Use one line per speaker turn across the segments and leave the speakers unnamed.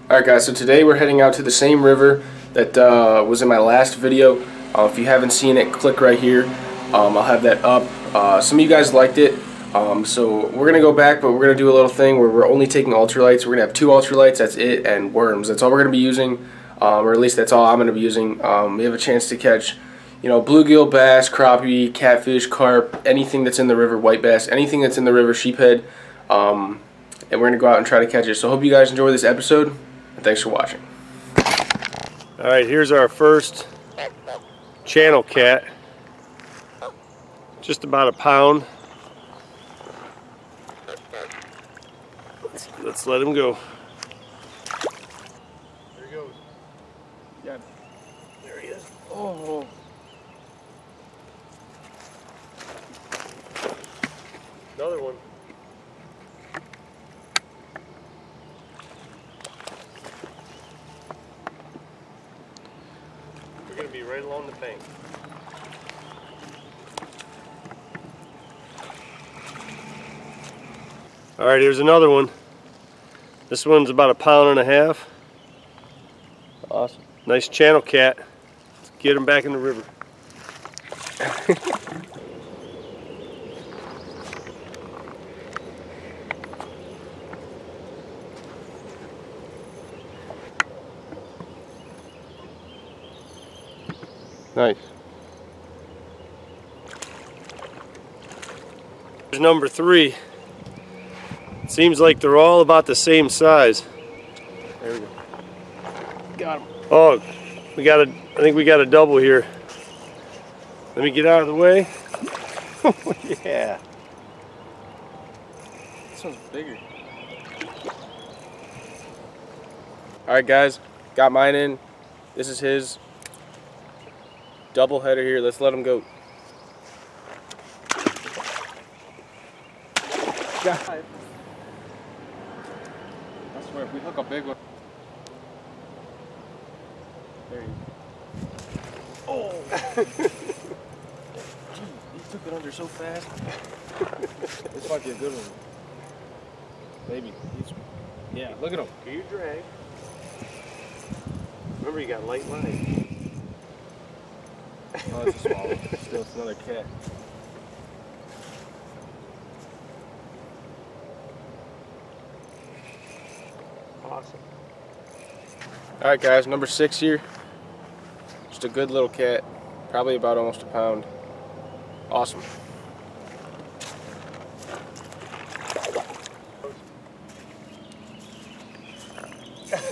Alright guys, so today we're heading out to the same river that was in my last video. If you haven't seen it, click right here. I'll have that up. Some of you guys liked it, so we're going to go back, but we're going to do a little thing where we're only taking ultralights. We're going to have 2 ultralights, that's it, and worms. That's all we're going to be using, or at least that's all I'm going to be using. We have a chance to catch, you know, bluegill, bass, crappie, catfish, carp, anything that's in the river, white bass, anything that's in the river, sheephead, and we're going to go out and try to catch it. So I hope you guys enjoy this episode. And thanks for watching.
Alright, here's our first channel cat. Just about a pound. Let's let him go.
There he goes. Yeah. There he is. Oh.
Another one. We're going to be right along the bank. Alright, here's another one. This one's about a pound and a half.
Awesome.
Nice channel cat. Let's get him back in the river.
Nice.
Here's number 3. Seems like they're all about the same size.
There we go. Got him.
Oh, I think we got a double here. Let me get out of the way. Oh, yeah.
This one's bigger. Alright guys, got mine in. This is his. Double header here, let's let him go. God. I swear, if we hook a big one. There you go. Oh! Gee, he took it under so fast. This might be a good one. Maybe. Yeah, look at him.
Do you drag? Remember, you got light line.
Oh, it's a small one. Still, it's another cat.
Awesome.
Alright guys, number 6 here. Just a good little cat. Probably about almost a pound. Awesome.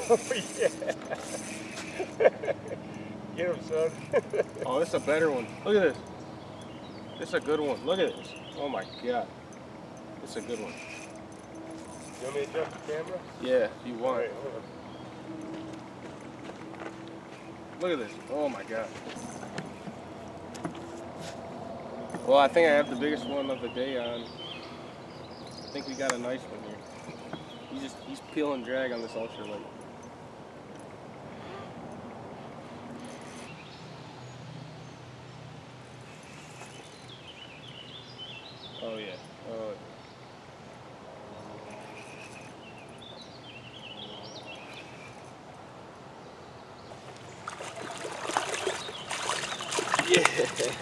Oh yeah. Get him, son.
Oh, this is a better one. Look at this. This is a good one. Look at this. Oh my god. This is a good one.
You want me to adjust the camera?
Yeah, if you want.
Right, hold on.
Look at this. Oh my god. Well, I think I have the biggest one of the day on. I think we got a nice one here. He's peel and drag on this ultralight. Oh yeah. Oh.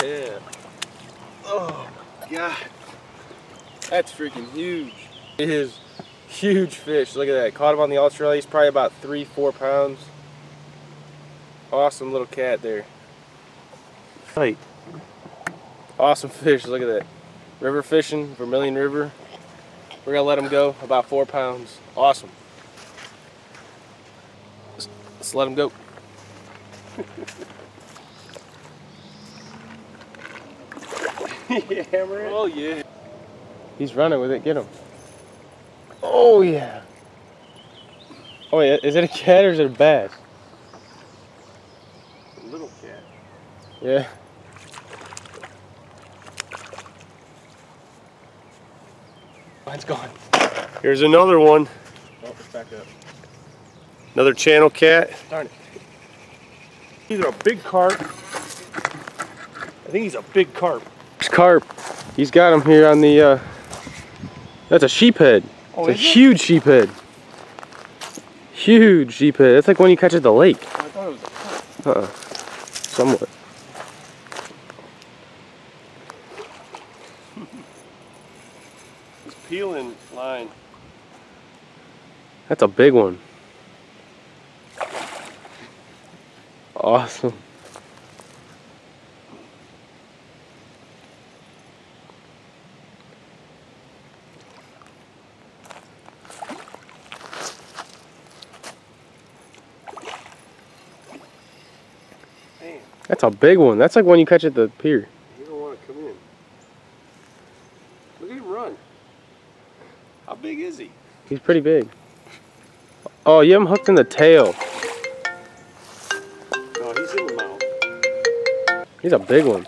Yeah. Oh my god. That's freaking huge. It is huge fish. Look at that. Caught him on the ultralight. He's probably about 3-4 pounds. Awesome little cat there.
Tight.
Awesome fish. Look at that. River fishing, Vermilion River. We're gonna let him go. About 4 pounds. Awesome. Let's let him go.
Hammer it.
Oh yeah. He's running with it. Get him. Oh yeah. Oh yeah. Is it a cat or is it a bass?
A little cat.
Yeah. Mine's gone.
Here's another one.
Oh, it's back up.
Another channel cat.
Darn it.
Either a big carp. I think he's a big carp.
It's carp. He's got him here on the, that's a sheephead.
Oh,
it's a huge sheephead. Huge sheephead. That's like when you catch at the lake.
I thought it was a
Somewhat.
It's peeling line.
That's a big one. Awesome.
Man,
That's a big one. That's like when you catch at the pier.
you don't want to come in. Look at him run. How big is he?
He's pretty big. Oh, you have him hooked in the tail.
No, he's in the mouth.
He's a big one.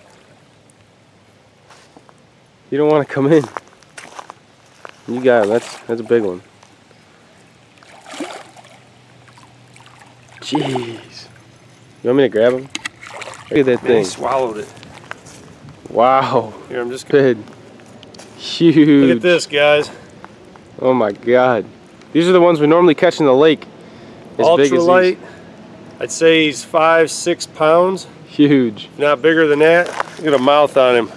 You don't want to come in. You got him. That's a big one. Jeez. You want me to grab him? Look at that
Man, he
thing.
swallowed it.
Wow.
Here, I'm just gonna...
Big. Huge.
Look at this, guys.
Oh my God. These are the ones we normally catch in the lake. As big as
Ultralight. I'd say he's 5-6 pounds.
these. Huge.
Not bigger than that. Look at the mouth on him.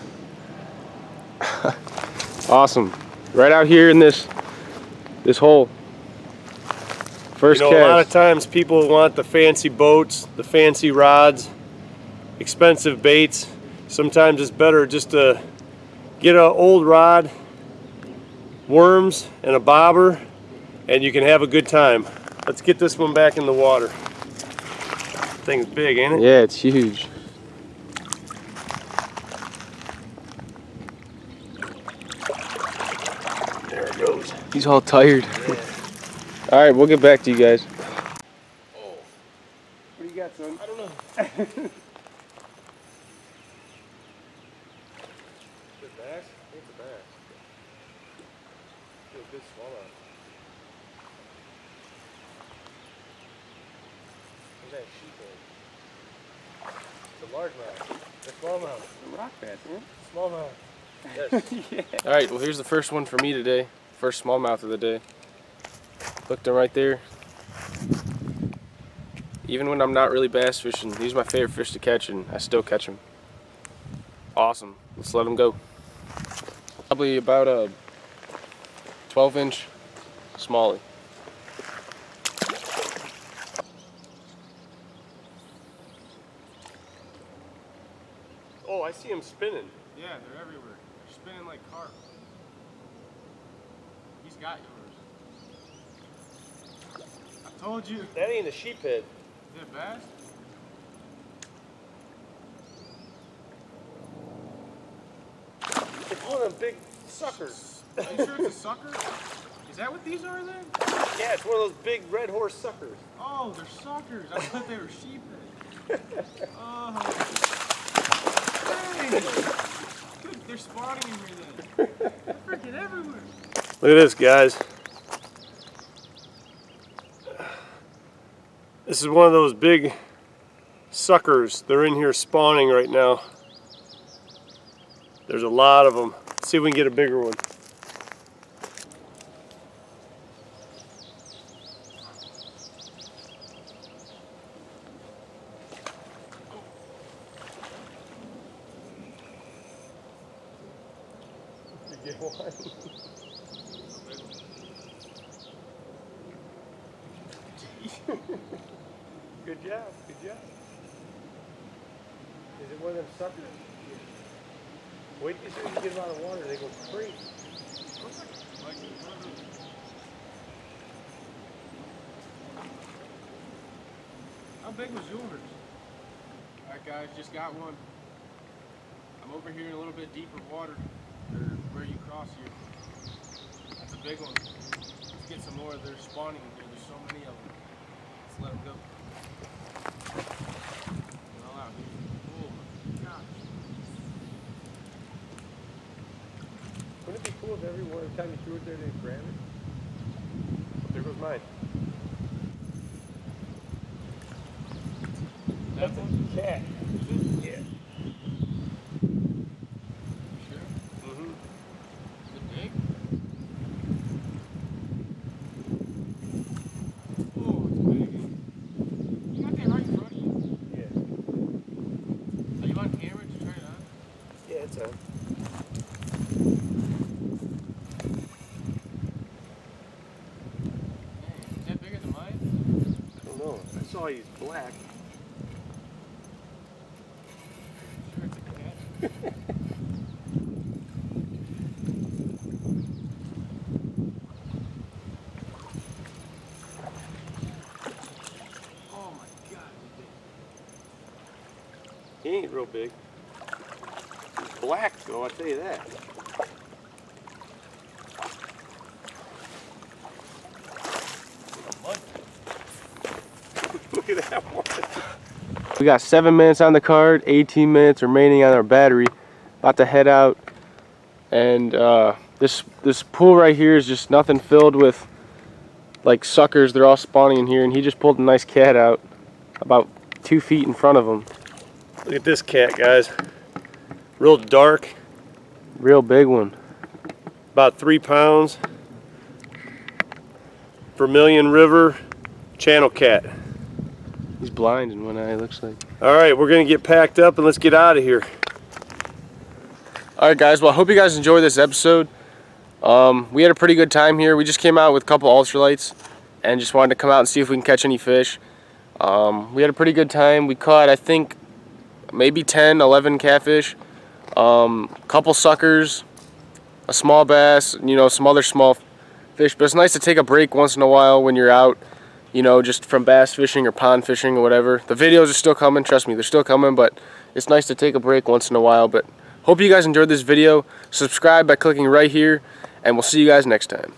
Awesome. Right out here in this hole. First
You know, a lot of
cast.
times people want the fancy boats, the fancy rods, expensive baits. Sometimes it's better just to get an old rod, worms, and a bobber, and you can have a good time. Let's get this one back in the water. Thing's big, ain't it?
Yeah, it's huge.
There it goes.
He's all tired.
Yeah.
All right, we'll get back to you guys.
Oh. What do you got, son?
I don't know.
Good bass? It's a bass. Feel good swallow. Look at that sheephead. It's a largemouth. The smallmouth. Rock bass, man. Smallmouth. Yes.
Yeah. All right, well here's the first one for me today. First smallmouth of the day. Hooked him right there. Even when I'm not really bass fishing, these are my favorite fish to catch, and I still catch them. Awesome. Let's let him go. Probably about a 12-inch smallie.
Oh, I see him spinning.
Yeah, they're everywhere. They're spinning like carp. He's got yours. I told you.
That ain't a sheephead.
Is it bass?
It's one of them big suckers.
Are you sure it's a sucker? Is that what these are then?
Yeah, it's one of those big red horse suckers.
Oh, they're suckers. I thought they were sheephead. Oh. Dang. Dude, they're spawning in here then. They're freaking everywhere.
Look at this, guys. This is one of those big suckers. They're in here spawning right now. There's a lot of them. Let's see if we can get a bigger one. Get one. Good job, good job. Is it one of them suckers? Wait till you see when you get them out of water, they go crazy.
How big was yours? Alright guys, just got one. I'm over here in a little bit deeper water, or where you cross here. That's a big one. Let's get some more. They're spawning in here. There's so many of them. Let's let them go. Get all out here. Oh my gosh.
Wouldn't it be cool if every time you threw it there, they'd grab it? There goes mine. That's a cat. Yeah.
Sure?
Mm-hmm.
Is it big? Oh,
time.
Is that bigger than mine?
I don't know. I saw he's black.
Sure, it's a cat. Oh my God.
He ain't real big. He's black though, I'll tell you that. Look at that one. We got 7 minutes on the card, 18 minutes remaining on our battery. About to head out, and this pool right here is just nothing filled with like suckers. They're all spawning in here, and he just pulled a nice cat out about 2 feet in front of him. Look at this cat, guys. Real dark. Real big one. About 3 pounds. Vermilion River channel cat. He's blind in one eye, looks like. Alright, we're going to get packed up and let's get out of here.
Alright guys, well I hope you guys enjoyed this episode. We had a pretty good time here. We just came out with a couple ultralights and just wanted to come out and see if we can catch any fish. We had a pretty good time. We caught, I think, maybe 10, 11 catfish, couple suckers, a small bass, you know, some other small fish. But it's nice to take a break once in a while when you're out, you know, just from bass fishing or pond fishing or whatever. The videos are still coming, trust me, they're still coming, but it's nice to take a break once in a while. But hope you guys enjoyed this video. Subscribe by clicking right here, and we'll see you guys next time.